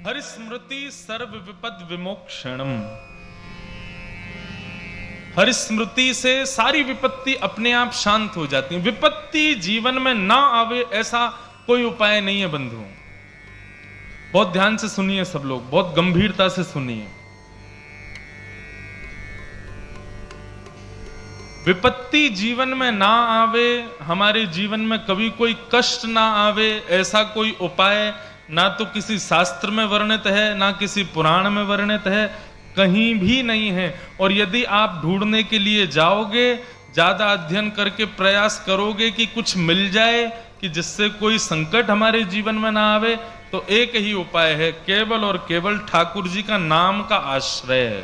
हरिस्मृति सर्व विपद विमोक्षणम। हरिस्मृति से सारी विपत्ति अपने आप शांत हो जाती है। विपत्ति जीवन में ना आवे ऐसा कोई उपाय नहीं है बंधुओं। बहुत ध्यान से सुनिए सब लोग, बहुत गंभीरता से सुनिए। विपत्ति जीवन में ना आवे, हमारे जीवन में कभी कोई कष्ट ना आवे, ऐसा कोई उपाय ना तो किसी शास्त्र में वर्णित है, ना किसी पुराण में वर्णित है, कहीं भी नहीं है। और यदि आप ढूंढने के लिए जाओगे, ज्यादा अध्ययन करके प्रयास करोगे कि कुछ मिल जाए कि जिससे कोई संकट हमारे जीवन में ना आवे, तो एक ही उपाय है, केवल और केवल ठाकुर जी का नाम का आश्रय है।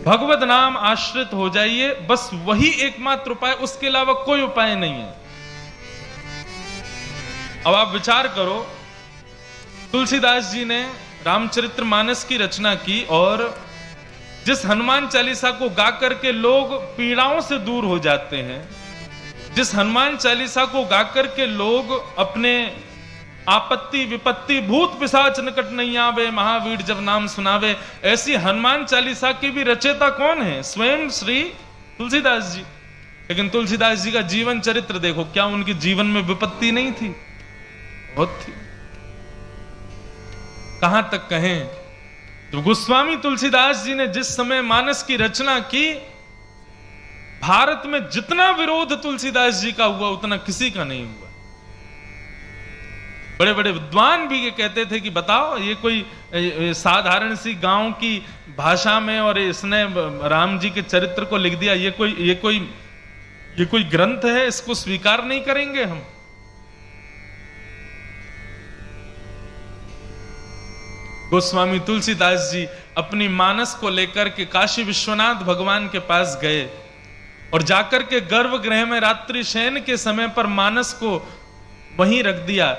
भगवत नाम आश्रित हो जाइए, बस वही एकमात्र उपाय, उसके अलावा कोई उपाय नहीं है। अब आप विचार करो, तुलसीदास जी ने रामचरितमानस की रचना की और जिस हनुमान चालीसा को गा करके लोग पीड़ाओं से दूर हो जाते हैं, जिस हनुमान चालीसा को गा करके लोग अपने आपत्ति विपत्ति भूत पिशाच निकट नहीं आवे, महावीर जब नाम सुनावे, ऐसी हनुमान चालीसा की भी रचयिता कौन है? स्वयं श्री तुलसीदास जी। लेकिन तुलसीदास जी का जीवन चरित्र देखो, क्या उनके जीवन में विपत्ति नहीं थी? बहुत थी। कहां तक कहें, तो गोस्वामी तुलसीदास जी ने जिस समय मानस की रचना की, भारत में जितना विरोध तुलसीदास जी का हुआ उतना किसी का नहीं हुआ। बड़े बड़े विद्वान भी ये कहते थे कि बताओ, ये कोई साधारण सी गांव की भाषा में और इसने राम जी के चरित्र को लिख दिया, ये कोई ग्रंथ है, इसको स्वीकार नहीं करेंगे हम। गोस्वामी तुलसीदास जी अपनी मानस को लेकर के काशी विश्वनाथ भगवान के पास गए और जाकर के गर्भगृह में रात्रि शयन के समय पर मानस को वहीं रख दिया,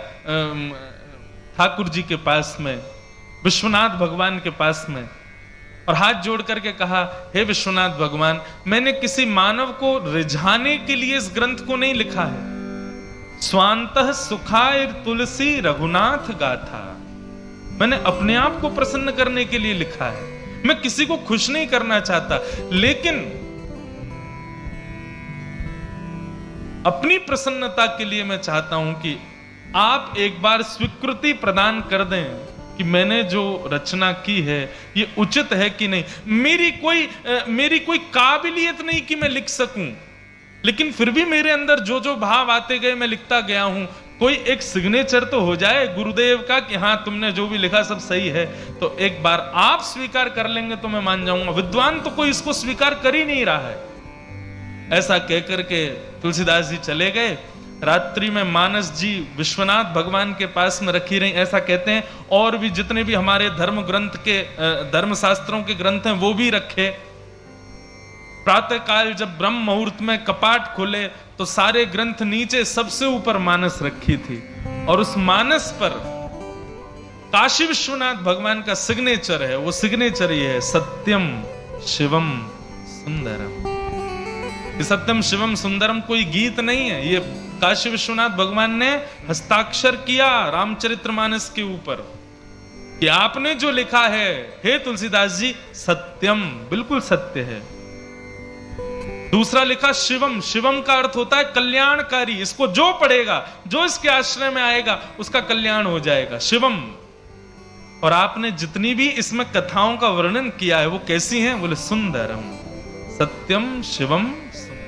ठाकुर जी के पास में, विश्वनाथ भगवान के पास में, और हाथ जोड़ करके कहा, हे विश्वनाथ भगवान, मैंने किसी मानव को रिझाने के लिए इस ग्रंथ को नहीं लिखा है। स्वांतः सुखाय तुलसी रघुनाथ गाथा, मैंने अपने आप को प्रसन्न करने के लिए लिखा है, मैं किसी को खुश नहीं करना चाहता, लेकिन अपनी प्रसन्नता के लिए मैं चाहता हूं कि आप एक बार स्वीकृति प्रदान कर दें कि मैंने जो रचना की है ये उचित है कि नहीं। मेरी कोई काबिलियत नहीं कि मैं लिख सकूं, लेकिन फिर भी मेरे अंदर जो जो भाव आते गए मैं लिखता गया हूं। कोई एक सिग्नेचर तो हो जाए गुरुदेव का कि हाँ तुमने जो भी लिखा सब सही है, तो एक बार आप स्वीकार कर लेंगे तो मैं मान जाऊंगा। विद्वान तो कोई इसको स्वीकार कर ही नहीं रहा है। ऐसा कहकर के तुलसीदास जी चले गए। रात्रि में मानस जी विश्वनाथ भगवान के पास में रखी रही, ऐसा कहते हैं। और भी जितने भी हमारे धर्म ग्रंथ के धर्म शास्त्रों के ग्रंथ हैं वो भी रखे। प्रातः काल जब ब्रह्म मुहूर्त में कपाट खुले तो सारे ग्रंथ नीचे सबसे ऊपर मानस रखी थी, और उस मानस पर काशी विश्वनाथ भगवान का सिग्नेचर है। वो सिग्नेचर ये है, सत्यम शिवम सुंदरम। ये सत्यम शिवम सुंदरम कोई गीत नहीं है, ये काशी विश्वनाथ भगवान ने हस्ताक्षर किया रामचरितमानस के ऊपर कि आपने जो लिखा है हे तुलसीदास जी, सत्यम, बिल्कुल सत्य है। दूसरा लिखा शिवम, शिवम का अर्थ होता है कल्याणकारी, इसको जो पढ़ेगा, जो इसके आश्रय में आएगा उसका कल्याण हो जाएगा, शिवम। और आपने जितनी भी इसमें कथाओं का वर्णन किया है वो कैसी हैं? बोले सुंदरम, सत्यम शिवम सुंदर।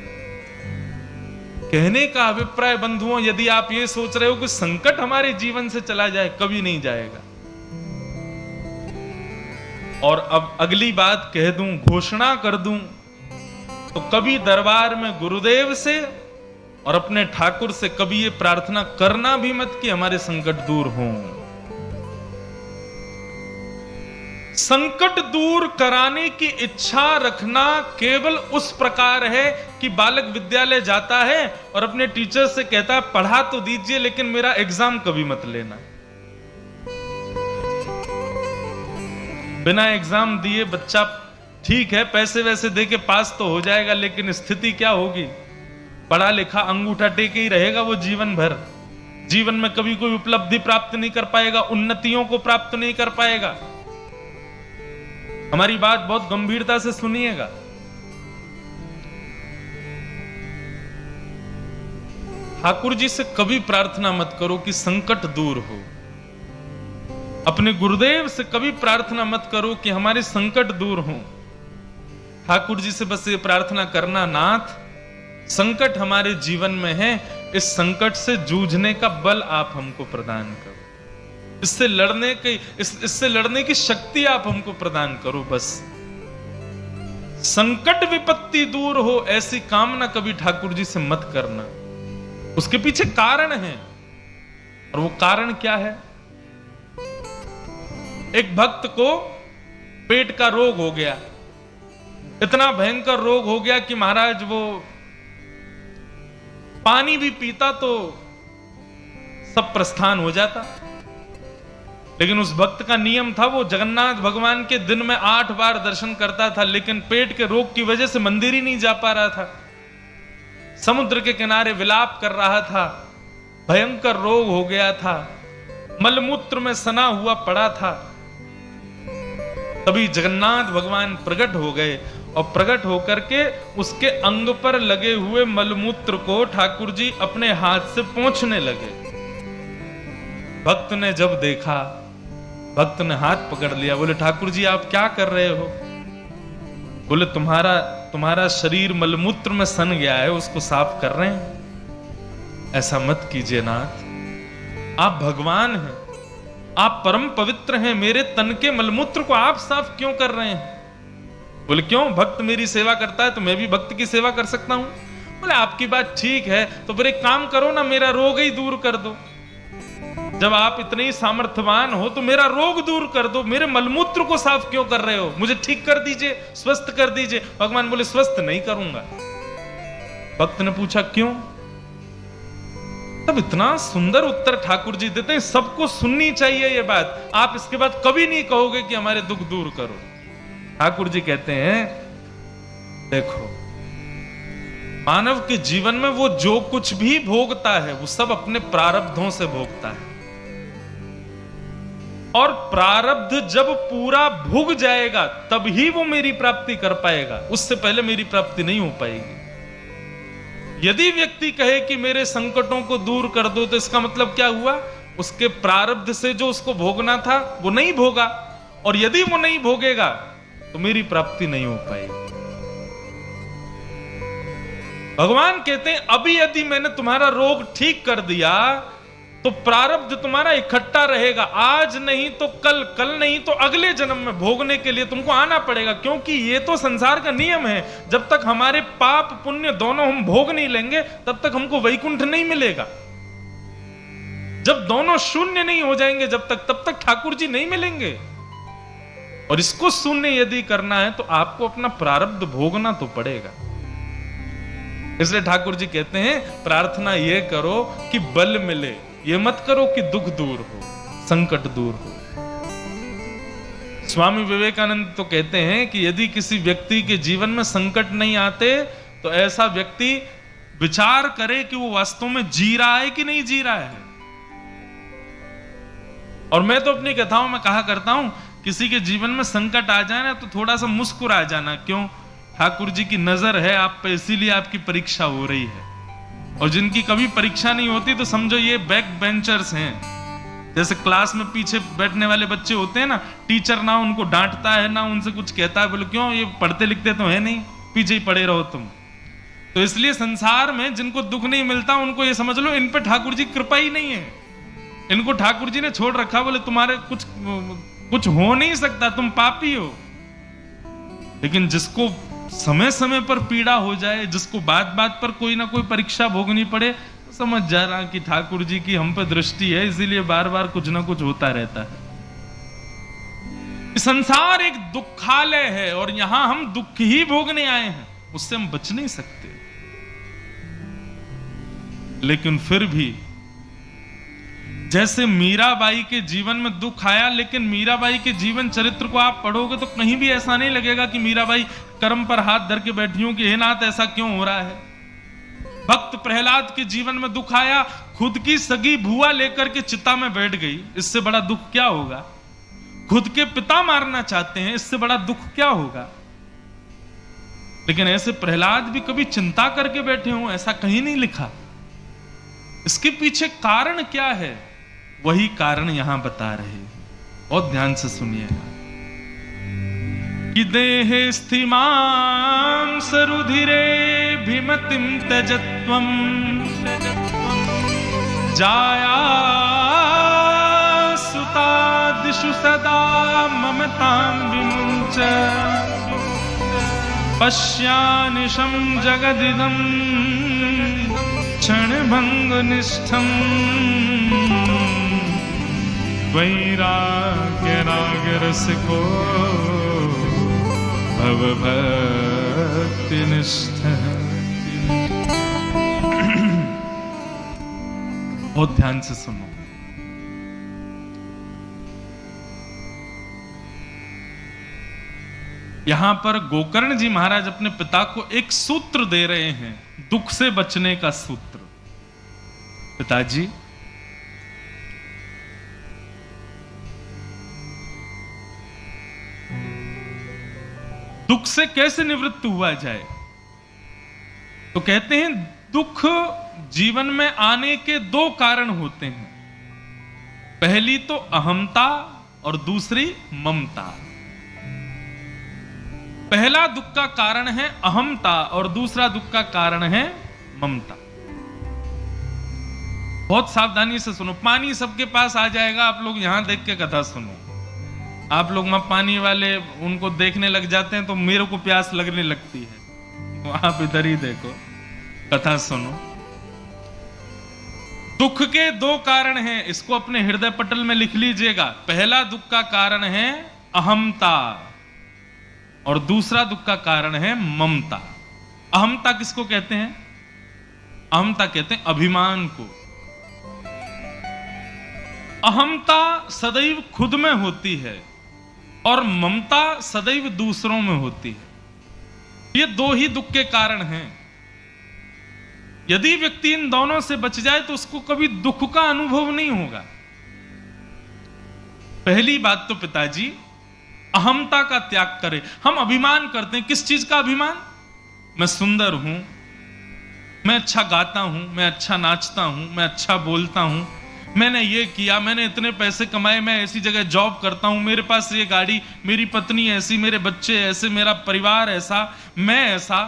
कहने का अभिप्राय बंधुओं, यदि आप ये सोच रहे हो कि संकट हमारे जीवन से चला जाए, कभी नहीं जाएगा। और अब अगली बात कह दूं, घोषणा कर दूं, तो कभी दरबार में गुरुदेव से और अपने ठाकुर से कभी ये प्रार्थना करना भी मत कि हमारे संकट दूर हों। संकट दूर कराने की इच्छा रखना केवल उस प्रकार है कि बालक विद्यालय जाता है और अपने टीचर से कहता है पढ़ा तो दीजिए लेकिन मेरा एग्जाम कभी मत लेना। बिना एग्जाम दिए बच्चा ठीक है पैसे वैसे दे के पास तो हो जाएगा, लेकिन स्थिति क्या होगी? पढ़ा लिखा अंगूठा टेके ही रहेगा वो जीवन भर। जीवन में कभी कोई उपलब्धि प्राप्त नहीं कर पाएगा, उन्नतियों को प्राप्त नहीं कर पाएगा। हमारी बात बहुत गंभीरता से सुनिएगा। ठाकुर जी से कभी प्रार्थना मत करो कि संकट दूर हो। अपने गुरुदेव से कभी प्रार्थना मत करो कि हमारे संकट दूर हो। ठाकुर जी से बस ये प्रार्थना करना, नाथ संकट हमारे जीवन में है, इस संकट से जूझने का बल आप हमको प्रदान करो, इससे लड़ने की शक्ति आप हमको प्रदान करो। बस संकट विपत्ति दूर हो, ऐसी कामना कभी ठाकुर जी से मत करना। उसके पीछे कारण है, और वो कारण क्या है? एक भक्त को पेट का रोग हो गया, इतना भयंकर रोग हो गया कि महाराज वो पानी भी पीता तो सब प्रस्थान हो जाता। लेकिन उस भक्त का नियम था, वो जगन्नाथ भगवान के दिन में 8 बार दर्शन करता था, लेकिन पेट के रोग की वजह से मंदिर ही नहीं जा पा रहा था। समुद्र के किनारे विलाप कर रहा था, भयंकर रोग हो गया था, मलमूत्र में सना हुआ पड़ा था। तभी जगन्नाथ भगवान प्रकट हो गए, और प्रकट होकर के उसके अंग पर लगे हुए मलमूत्र को ठाकुर जी अपने हाथ से पोंछने लगे। भक्त ने जब देखा, भक्त ने हाथ पकड़ लिया, बोले ठाकुर जी आप क्या कर रहे हो? बोले तुम्हारा शरीर मलमूत्र में सन गया है, उसको साफ कर रहे हैं। ऐसा मत कीजिए नाथ, आप भगवान हैं, आप परम पवित्र हैं, मेरे तन के मलमूत्र को आप साफ क्यों कर रहे हैं? बोले क्यों? भक्त मेरी सेवा करता है तो मैं भी भक्त की सेवा कर सकता हूं। बोले आपकी बात ठीक है, तो फिर एक काम करो ना, मेरा रोग ही दूर कर दो। जब आप इतने ही सामर्थ्यवान हो तो मेरा रोग दूर कर दो, मेरे मलमूत्र को साफ क्यों कर रहे हो? मुझे ठीक कर दीजिए, स्वस्थ कर दीजिए। भगवान बोले स्वस्थ नहीं करूंगा। भक्त ने पूछा क्यों? तब इतना सुंदर उत्तर ठाकुर जी देते हैं, सबको सुननी चाहिए ये बात। आप इसके बाद कभी नहीं कहोगे कि हमारे दुख दूर करो। ठाकुर जी कहते हैं देखो, मानव के जीवन में वो जो कुछ भी भोगता है वो सब अपने प्रारब्धों से भोगता है, और प्रारब्ध जब पूरा भुग जाएगा तभी वो मेरी प्राप्ति कर पाएगा, उससे पहले मेरी प्राप्ति नहीं हो पाएगी। यदि व्यक्ति कहे कि मेरे संकटों को दूर कर दो, तो इसका मतलब क्या हुआ? उसके प्रारब्ध से जो उसको भोगना था वो नहीं भोगा, और यदि वो नहीं भोगेगा तो मेरी प्राप्ति नहीं हो पाएगी। भगवान कहते हैं अभी यदि मैंने तुम्हारा रोग ठीक कर दिया तो प्रारब्ध तुम्हारा इकट्ठा रहेगा, आज नहीं तो कल, कल नहीं तो अगले जन्म में भोगने के लिए तुमको आना पड़ेगा। क्योंकि ये तो संसार का नियम है, जब तक हमारे पाप पुण्य दोनों हम भोग नहीं लेंगे तब तक हमको वैकुंठ नहीं मिलेगा। जब दोनों शून्य नहीं हो जाएंगे जब तक, तब तक ठाकुर जी नहीं मिलेंगे। और इसको शून्य यदि करना है तो आपको अपना प्रारब्ध भोगना तो पड़ेगा। इसलिए ठाकुर जी कहते हैं प्रार्थना ये करो कि बल मिले, ये मत करो कि दुख दूर हो, संकट दूर हो। स्वामी विवेकानंद तो कहते हैं कि यदि किसी व्यक्ति के जीवन में संकट नहीं आते तो ऐसा व्यक्ति विचार करे कि वो वास्तव में जी रहा है कि नहीं जी रहा है। और मैं तो अपनी कथाओं में कहा करता हूं, किसी के जीवन में संकट आ जाए ना तो थोड़ा सा मुस्कुरा जाना। क्यों? ठाकुर जी की नजर है आप पे, इसीलिए आपकी परीक्षा हो रही है। और जिनकी कभी परीक्षा नहीं होती तो समझो ये बैक बेंचर्स हैं। जैसे क्लास में पीछे बैठने वाले बच्चे होते हैं ना, टीचर ना उनको डांटता है ना उनसे कुछ कहता है, बोले क्यों, ये पढ़ते लिखते तो है नहीं, पीछे ही पड़े रहो तुम। तो इसलिए संसार में जिनको दुख नहीं मिलता उनको ये समझ लो इन पे ठाकुर जी कृपा ही नहीं है, इनको ठाकुर जी ने छोड़ रखा, बोले तुम्हारे कुछ हो नहीं सकता, तुम पापी हो। लेकिन जिसको समय समय पर पीड़ा हो जाए, जिसको बात बात पर कोई ना कोई परीक्षा भोगनी पड़े, तो समझ जा रहा कि ठाकुर जी की हम पे दृष्टि है, इसीलिए बार बार कुछ ना कुछ होता रहता है। संसार एक दुखालय है और यहां हम दुख ही भोगने आए हैं, उससे हम बच नहीं सकते। लेकिन फिर भी जैसे मीराबाई के जीवन में दुख आया, लेकिन मीराबाई के जीवन चरित्र को आप पढ़ोगे तो कहीं भी ऐसा नहीं लगेगा कि मीराबाई कर्म पर हाथ धर के बैठी हूं कि हे नाथ ऐसा क्यों हो रहा है। भक्त प्रहलाद के जीवन में दुख आया, खुद की सगी भुआ लेकर के चिता में बैठ गई, इससे बड़ा दुख क्या होगा? खुद के पिता मारना चाहते हैं, इससे बड़ा दुख क्या होगा? लेकिन ऐसे प्रहलाद भी कभी चिंता करके बैठे हों, ऐसा कहीं नहीं लिखा। इसके पीछे कारण क्या है, वही कारण यहां बता रहे हैं। बहुत ध्यान से सुनिएगा कि देह स्थिमां सरुधिरे भीमतिम त्यजत्वम जाया सुतादिषु सदा ममतां विमुञ्च पश्यानिशं जगदिदं क्षणभङ्गनिष्ठम् वैराग्यरागरसिको भवभक्तिनिष्ठ। बहुत ध्यान से सुनो। यहां पर गोकर्ण जी महाराज अपने पिता को एक सूत्र दे रहे हैं, दुख से बचने का सूत्र। पिताजी, दुख से कैसे निवृत्त हुआ जाए? तो कहते हैं दुख जीवन में आने के दो कारण होते हैं, पहली तो अहमता और दूसरी ममता। पहला दुख का कारण है अहमता और दूसरा दुख का कारण है ममता। बहुत सावधानी से सुनो, पानी सबके पास आ जाएगा, आप लोग यहां देख के कथा सुनो। आप लोग वहां पानी वाले उनको देखने लग जाते हैं तो मेरे को प्यास लगने लगती है, तो आप इधर ही देखो, कथा सुनो। दुख के दो कारण हैं, इसको अपने हृदय पटल में लिख लीजिएगा। पहला दुख का कारण है अहमता और दूसरा दुख का कारण है ममता। अहमता किसको कहते हैं? अहमता कहते हैं अभिमान को। अहमता सदैव खुद में होती है और ममता सदैव दूसरों में होती है। ये दो ही दुख के कारण हैं। यदि व्यक्ति इन दोनों से बच जाए तो उसको कभी दुख का अनुभव नहीं होगा। पहली बात तो पिताजी, अहमता का त्याग करें। हम अभिमान करते हैं, किस चीज का अभिमान? मैं सुंदर हूं, मैं अच्छा गाता हूं, मैं अच्छा नाचता हूं, मैं अच्छा बोलता हूं, मैंने ये किया, मैंने इतने पैसे कमाए, मैं ऐसी जगह जॉब करता हूं, मेरे पास ये गाड़ी, मेरी पत्नी ऐसी, मेरे बच्चे ऐसे, मेरा परिवार ऐसा, मैं ऐसा।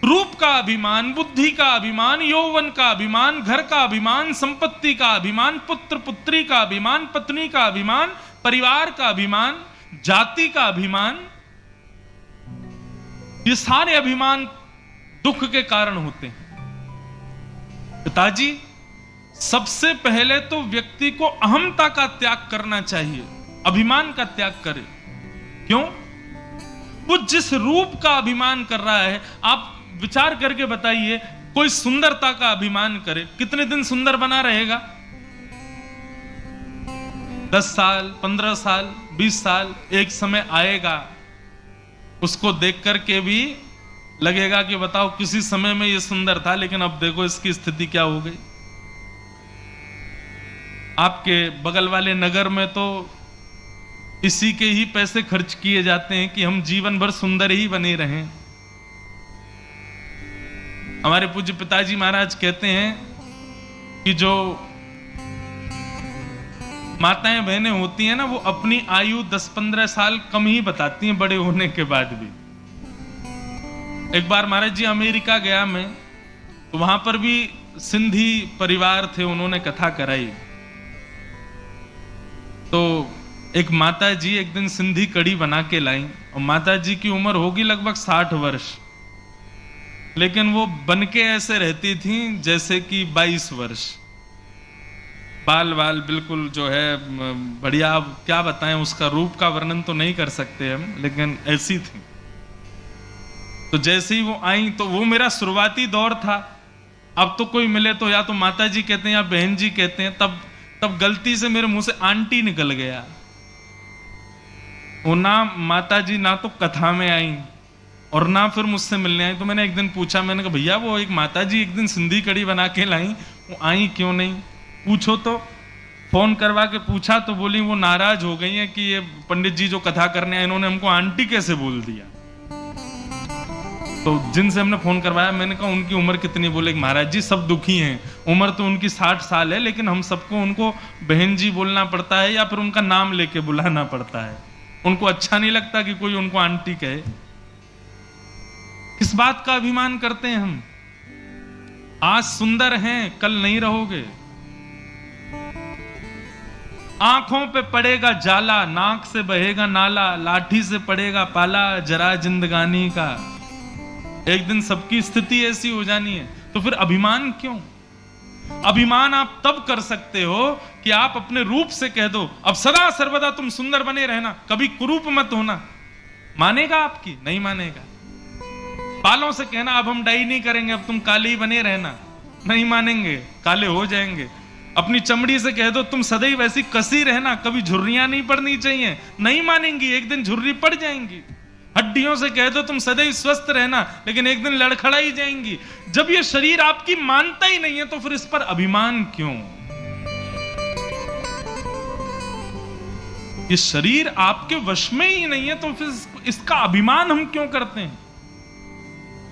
रूप का अभिमान, बुद्धि का अभिमान, यौवन का अभिमान, घर का अभिमान, संपत्ति का अभिमान, पुत्र पुत्री का अभिमान, पत्नी का अभिमान, परिवार का अभिमान, जाति का अभिमान, ये सारे अभिमान दुख के कारण होते हैं। पिताजी, सबसे पहले तो व्यक्ति को अहमता का त्याग करना चाहिए, अभिमान का त्याग करे। क्यों? वो जिस रूप का अभिमान कर रहा है, आप विचार करके बताइए, कोई सुंदरता का अभिमान करे, कितने दिन सुंदर बना रहेगा? 10 साल, 15 साल, 20 साल, एक समय आएगा उसको देख करके भी लगेगा कि बताओ किसी समय में ये सुंदर था, लेकिन अब देखो इसकी स्थिति क्या हो गई। आपके बगल वाले नगर में तो इसी के ही पैसे खर्च किए जाते हैं कि हम जीवन भर सुंदर ही बने रहें। हमारे पूज्य पिताजी महाराज कहते हैं कि जो माताएं बहनें होती हैं ना, वो अपनी आयु 10-15 साल कम ही बताती हैं बड़े होने के बाद भी। एक बार महाराज जी अमेरिका गया मैं, तो वहां पर भी सिंधी परिवार थे, उन्होंने कथा कराई। तो एक माता जी एक दिन सिंधी कड़ी बना के लाई, और माता जी की उम्र होगी लगभग 60 वर्ष, लेकिन वो बनके ऐसे रहती थी जैसे कि 22 वर्ष। बाल बाल बिल्कुल जो है बढ़िया, अब क्या बताएं, उसका रूप का वर्णन तो नहीं कर सकते हम, लेकिन ऐसी थी। तो जैसे ही वो आई तो वो मेरा शुरुआती दौर था। अब तो कोई मिले तो या तो माता जी कहते हैं या बहन जी कहते हैं, तब गलती से मेरे मुंह से आंटी निकल गया। वो ना माता जी ना तो कथा में आई और ना फिर मुझसे मिलने आई। तो मैंने एक दिन पूछा, मैंने कहा भैया वो एक माता जी एक दिन सिंधी कढ़ी बना के लाई, वो आई क्यों नहीं, पूछो तो। फोन करवा के पूछा तो बोली वो नाराज हो गई है कि ये पंडित जी जो कथा करने आए इन्होंने हमको आंटी कैसे बोल दिया। तो जिनसे हमने फोन करवाया मैंने कहा उनकी उम्र कितनी, बोले महाराज जी सब दुखी हैं, उम्र तो उनकी 60 साल है लेकिन हम सबको उनको बहन जी बोलना पड़ता है या फिर उनका नाम लेके बुलाना पड़ता है, उनको अच्छा नहीं लगता कि कोई उनको आंटी कहे। किस बात का अभिमान करते हैं हम? आज सुंदर हैं कल नहीं रहोगे। आंखों पे पड़ेगा जाला, नाक से बहेगा नाला, लाठी से पड़ेगा पाला, जरा जिंदगानी का। एक दिन सबकी स्थिति ऐसी हो जानी है, तो फिर अभिमान क्यों? अभिमान आप तब कर सकते हो कि आप अपने रूप से कह दो अब सदा सर्वदा तुम सुंदर बने रहना, कभी कुरूप मत होना। मानेगा आपकी? नहीं मानेगा। बालों से कहना अब हम डाई नहीं करेंगे, अब तुम काले ही बने रहना, नहीं मानेंगे, काले हो जाएंगे। अपनी चमड़ी से कह दो तुम सदैव वैसी कसी रहना, कभी झुर्रियां नहीं पड़नी चाहिए, नहीं मानेंगी, एक दिन झुर्री पड़ जाएंगी। हड्डियों से कह दो तुम सदैव स्वस्थ रहना, लेकिन एक दिन लड़खड़ा ही जाएंगी। जब ये शरीर आपकी मानता ही नहीं है तो फिर इस पर अभिमान क्यों? ये शरीर आपके वश में ही नहीं है तो फिर इसका अभिमान हम क्यों करते हैं?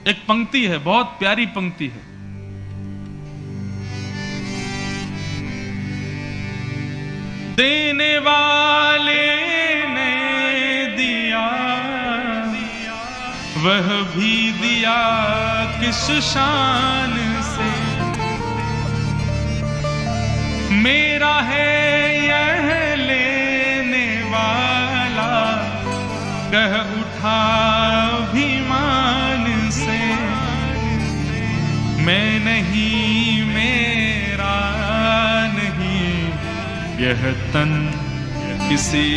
एक पंक्ति है, बहुत प्यारी पंक्ति है। देने वाले ने दिया वह भी दिया किस शान से, मेरा है यह लेने वाला कह उठा अभिमान से, मैं नहीं मेरा नहीं यह तन किसी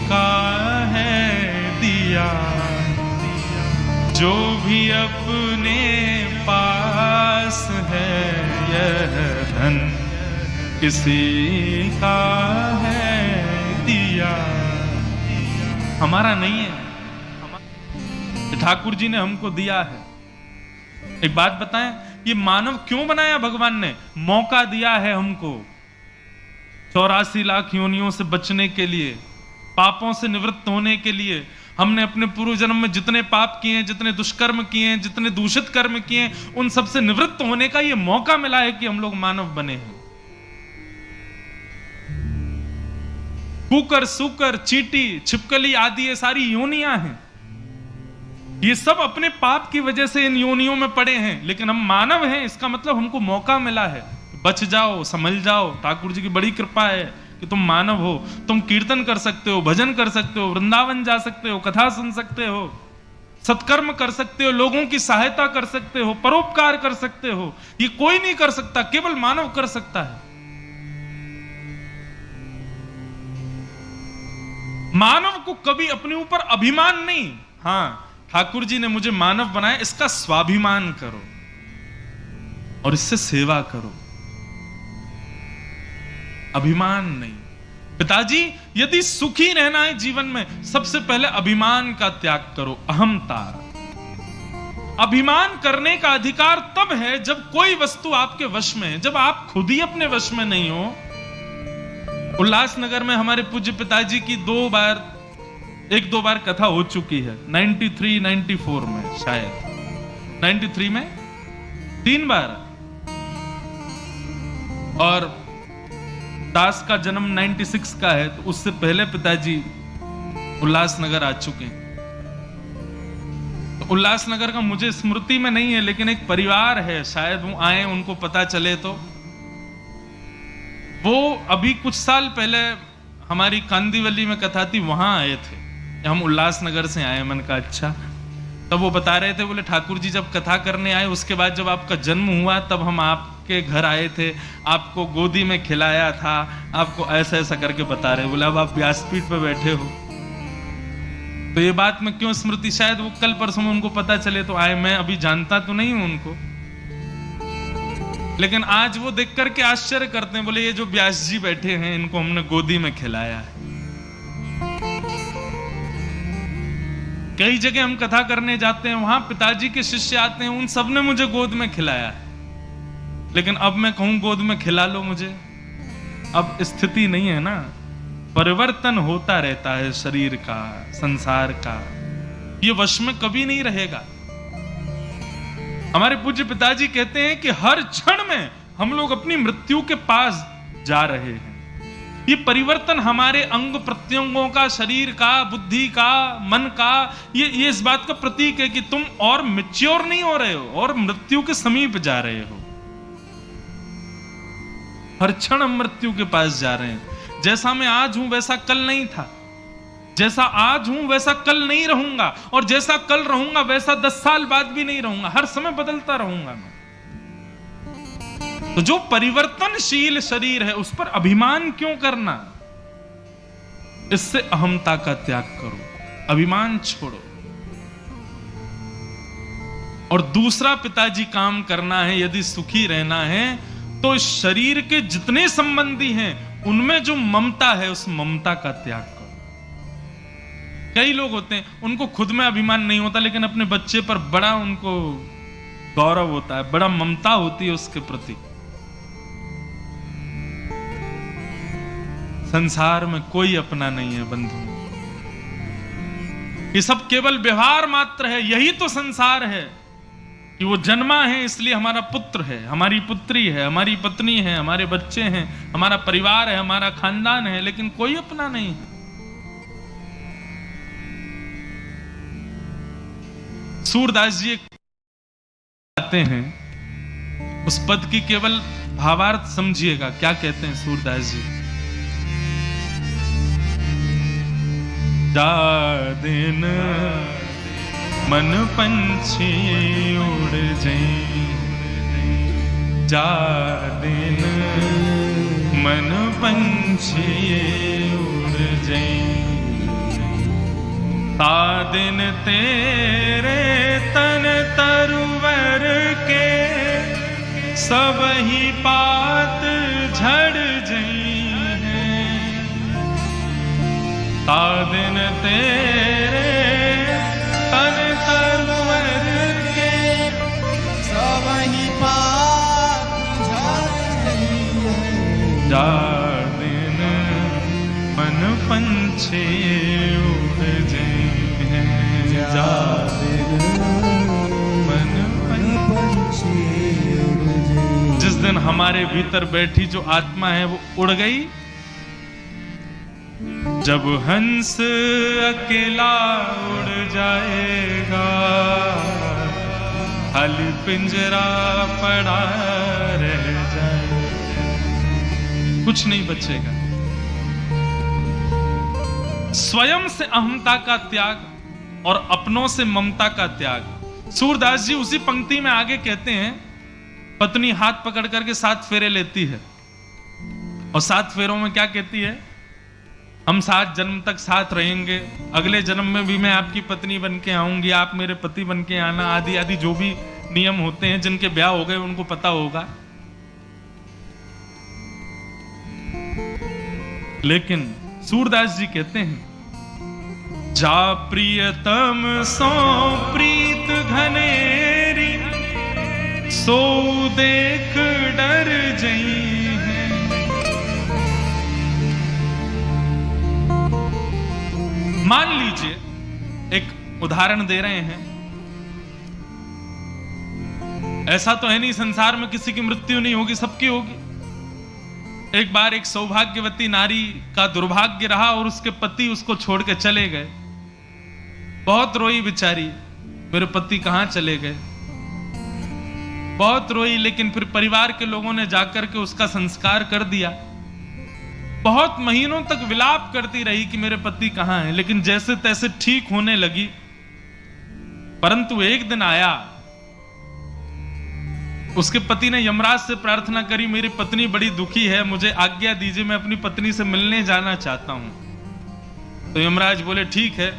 का है दिया, जो भी अपने पास है यह धन किसी का है दिया। हमारा नहीं है, ठाकुर जी ने हमको दिया है। एक बात बताएं, ये मानव क्यों बनाया भगवान ने? मौका दिया है हमको 84 लाख योनियों से बचने के लिए, पापों से निवृत्त होने के लिए। हमने अपने पूर्व जन्म में जितने पाप किए हैं, जितने दुष्कर्म किए हैं, जितने दूषित कर्म किए हैं, उन सब से निवृत्त होने का ये मौका मिला है कि हम लोग मानव बने हैं। कुकर, सूकर, चींटी, छिपकली आदि ये सारी योनियां हैं। ये सब अपने पाप की वजह से इन योनियों में पड़े हैं, लेकिन हम मानव हैं, इसका मतलब हमको मौका मिला है। बच जाओ, संभल जाओ। ठाकुर जी की बड़ी कृपा है कि तुम मानव हो, तुम कीर्तन कर सकते हो, भजन कर सकते हो, वृंदावन जा सकते हो, कथा सुन सकते हो, सत्कर्म कर सकते हो, लोगों की सहायता कर सकते हो, परोपकार कर सकते हो। ये कोई नहीं कर सकता, केवल मानव कर सकता है। मानव को कभी अपने ऊपर अभिमान नहीं। हां, ठाकुर जी ने मुझे मानव बनाया, इसका स्वाभिमान करो और इससे सेवा करो, अभिमान नहीं। पिताजी यदि सुखी रहना है जीवन में, सबसे पहले अभिमान का त्याग करो, अहंता। अभिमान करने का अधिकार तब है जब कोई वस्तु आपके वश में है, जब आप खुद ही अपने वश में नहीं हो। उल्लासनगर में हमारे पूज्य पिताजी की एक दो बार कथा हो चुकी है, 93, 94 में, शायद 93 में 3 बार, और दास का जन्म 96 का है, तो उससे पहले पिताजी उल्लासनगर आ चुके हैं। तो उल्लासनगर का मुझे स्मृति में नहीं है, लेकिन एक परिवार है, शायद वो आए, उनको पता चले तो। वो अभी कुछ साल पहले हमारी कांदीवली में कथा थी, वहां आए थे। हम उल्लासनगर से आए। मन का अच्छा। तब वो बता रहे थे, बोले ठाकुर जी जब कथा करने आए, उसके बाद जब आपका जन्म हुआ तब हम आपके घर आए थे, आपको गोदी में खिलाया था, आपको ऐसा ऐसा करके बता रहे। बोले अब आप व्यासपीठ पे बैठे हो, तो ये बात में क्यों स्मृति, शायद वो कल परसों में उनको पता चले तो आए। मैं अभी जानता तो नहीं हूं उनको, लेकिन आज वो देख करके आश्चर्य करते हैं। बोले ये जो व्यास जी बैठे हैं, इनको हमने गोदी में खिलाया है। कई जगह हम कथा करने जाते हैं, वहां पिताजी के शिष्य आते हैं, उन सब ने मुझे गोद में खिलाया है, लेकिन अब मैं कहूं गोद में खिला लो मुझे, अब स्थिति नहीं है ना। परिवर्तन होता रहता है शरीर का, संसार का, ये वश में कभी नहीं रहेगा। हमारे पूज्य पिताजी कहते हैं कि हर क्षण में हम लोग अपनी मृत्यु के पास जा रहे हैं। ये परिवर्तन हमारे अंग प्रत्यंगों का, शरीर का, बुद्धि का, मन का, ये इस बात का प्रतीक है कि तुम और मैच्योर नहीं हो रहे हो और मृत्यु के समीप जा रहे हो। हर क्षण हम मृत्यु के पास जा रहे हैं। जैसा मैं आज हूं वैसा कल नहीं था, जैसा आज हूं वैसा कल नहीं रहूंगा, और जैसा कल रहूंगा वैसा 10 साल बाद भी नहीं रहूंगा। हर समय बदलता रहूंगा मैं। तो जो परिवर्तनशील शरीर है उस पर अभिमान क्यों करना? इससे अहंता का त्याग करो, अभिमान छोड़ो। और दूसरा पिताजी काम करना है, यदि सुखी रहना है तो इस शरीर के जितने संबंधी हैं उनमें जो ममता है उस ममता का त्याग करो। कई लोग होते हैं उनको खुद में अभिमान नहीं होता, लेकिन अपने बच्चे पर बड़ा उनको गौरव होता है, बड़ा ममता होती है उसके प्रति। संसार में कोई अपना नहीं है बंधु, ये सब केवल व्यवहार मात्र है। यही तो संसार है कि वो जन्मा है इसलिए हमारा पुत्र है, हमारी पुत्री है, हमारी पत्नी है, हमारे बच्चे हैं, हमारा परिवार है, हमारा खानदान है, लेकिन कोई अपना नहीं है। सूरदास जी कहते हैं, उस पद की केवल भावार्थ समझिएगा, क्या कहते हैं सूरदास जी। जा दिन मन पंछी उड़ जाए, जा दिन मन पंछी उड़ जाए, ता दिन तेरे तन तरुवर के सब ही पात झड़ जाए, ता दिन तेरे तन तरुवर के सब ही पात झड़ जाए, जा दिन मन पंछी उड़ जाए, जा दिन मन पंछी उड़ जाए। जिस दिन हमारे भीतर बैठी जो आत्मा है वो उड़ गई, जब हंस अकेला उड़ जाएगा, खाली पिंजरा पड़ा रह जाएगा, कुछ नहीं बचेगा। स्वयं से अहंता का त्याग और अपनों से ममता का त्याग। सूरदास जी उसी पंक्ति में आगे कहते हैं, पत्नी हाथ पकड़ करके 7 फेरे लेती है, और 7 फेरों में क्या कहती है, हम 7 जन्म तक साथ रहेंगे, अगले जन्म में भी मैं आपकी पत्नी बन के आऊंगी, आप मेरे पति बन के आना, आदि आदि जो भी नियम होते हैं। जिनके ब्याह हो गए उनको पता होगा। लेकिन सूरदास जी कहते हैं, जा प्रियतम सो प्रीत घनेरी, सो देख डर जई। मान लीजिए, एक उदाहरण दे रहे हैं, ऐसा तो है नहीं संसार में किसी की मृत्यु नहीं होगी, सबकी होगी। एक बार एक सौभाग्यवती नारी का दुर्भाग्य रहा और उसके पति उसको छोड़ के चले गए। बहुत रोई बेचारी, मेरे पति कहां चले गए, बहुत रोई। लेकिन फिर परिवार के लोगों ने जाकर के उसका संस्कार कर दिया। बहुत महीनों तक विलाप करती रही कि मेरे पति कहां हैं, लेकिन जैसे तैसे ठीक होने लगी। परंतु एक दिन आया, उसके पति ने यमराज से प्रार्थना करी, मेरी पत्नी बड़ी दुखी है, मुझे आज्ञा दीजिए, मैं अपनी पत्नी से मिलने जाना चाहता हूं। तो यमराज बोले ठीक है,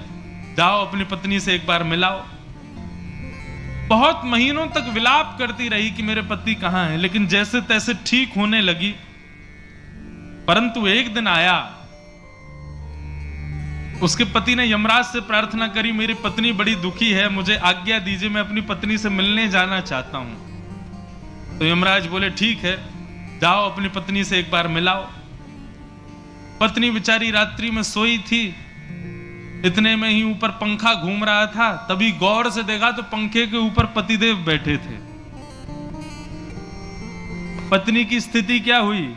जाओ अपनी पत्नी से एक बार मिलाओ। बहुत महीनों तक विलाप करती रही कि मेरे पति कहां हैं, लेकिन जैसे तैसे ठीक होने लगी। परंतु एक दिन आया, उसके पति ने यमराज से प्रार्थना करी, मेरी पत्नी बड़ी दुखी है, मुझे आज्ञा दीजिए, मैं अपनी पत्नी से मिलने जाना चाहता हूं। तो यमराज बोले ठीक है, जाओ अपनी पत्नी से एक बार मिलाओ। पत्नी बेचारी रात्रि में सोई थी, इतने में ही ऊपर पंखा घूम रहा था, तभी गौर से देखा तो पंखे के ऊपर पतिदेव बैठे थे। पत्नी की स्थिति क्या हुई?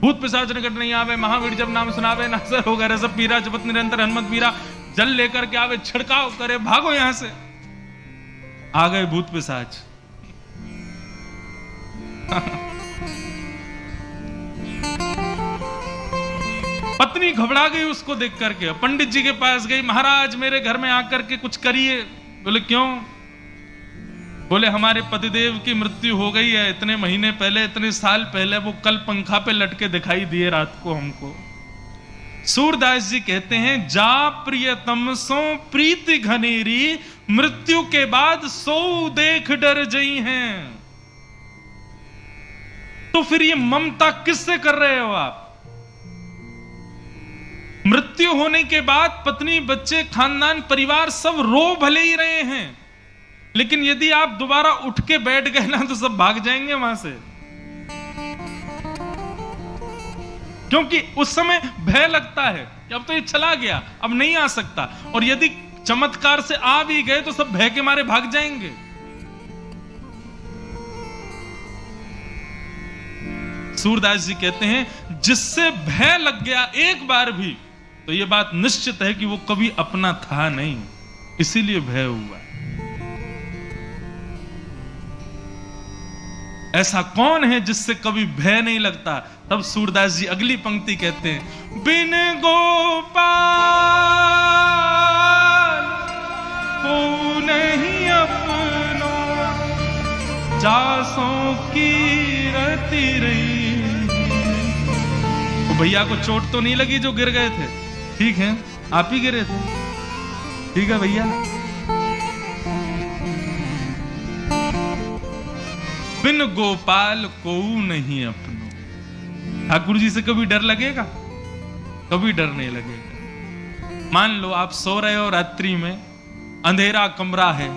भूत पिशाच निकट नहीं आवे, महावीर जब नाम सुनावे, नासर हो गए सब पीरा, जपत निरंतर हनुमत पीरा, जल लेकर के आवे, छिड़काव करे, भागो यहां से। आ गए भूत पिशाच। पत्नी घबरा गई उसको देख करके, पंडित जी के पास गई, महाराज मेरे घर में आकर के कुछ करिए। बोले क्यों? बोले हमारे पतिदेव की मृत्यु हो गई है, इतने महीने पहले, इतने साल पहले, वो कल पंखा पे लटके दिखाई दिए रात को हमको। सूरदास जी कहते हैं, जा प्रियतम सो प्रीति घनेरी, मृत्यु के बाद सो देख डर जई हैं। तो फिर ये ममता किससे कर रहे हो आप? मृत्यु होने के बाद पत्नी, बच्चे, खानदान, परिवार सब रो भले ही रहे हैं, लेकिन यदि आप दोबारा उठ के बैठ गए ना तो सब भाग जाएंगे वहां से, क्योंकि उस समय भय लगता है कि अब तो ये चला गया, अब नहीं आ सकता। और यदि चमत्कार से आ भी गए तो सब भय के मारे भाग जाएंगे। सूरदास जी कहते हैं, जिससे भय लग गया एक बार भी, तो यह बात निश्चित है कि वो कभी अपना था नहीं, इसीलिए भय हुआ। ऐसा कौन है जिससे कभी भय नहीं लगता? तब सूरदास जी अगली पंक्ति कहते हैं, बिन गोपाल को नहीं अपनो, जासों की रति रही। तो भैया को चोट तो नहीं लगी जो गिर गए थे? ठीक है, आप ही गिरे थे, ठीक है भैया। बिन गोपाल को नहीं अपनो। ठाकुर जी से कभी डर लगेगा? कभी डर नहीं लगेगा। मान लो आप सो रहे हो रात्रि में, अंधेरा कमरा है,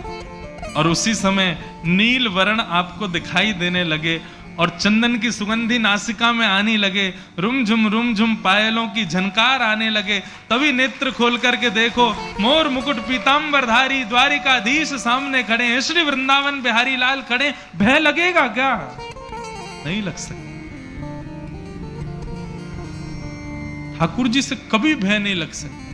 और उसी समय नील वर्ण आपको दिखाई देने लगे और चंदन की सुगंधी नासिका में आने लगे, रुमझुम पायलों की झनकार आने लगे, तभी नेत्र खोल करके देखो, मोर मुकुट पीतांबरधारी द्वारिकाधीश सामने खड़े हैं, श्री वृंदावन बिहारी लाल खड़े। भय लगेगा क्या? नहीं लग सकता। ठाकुर जी से कभी भय नहीं लग सकता।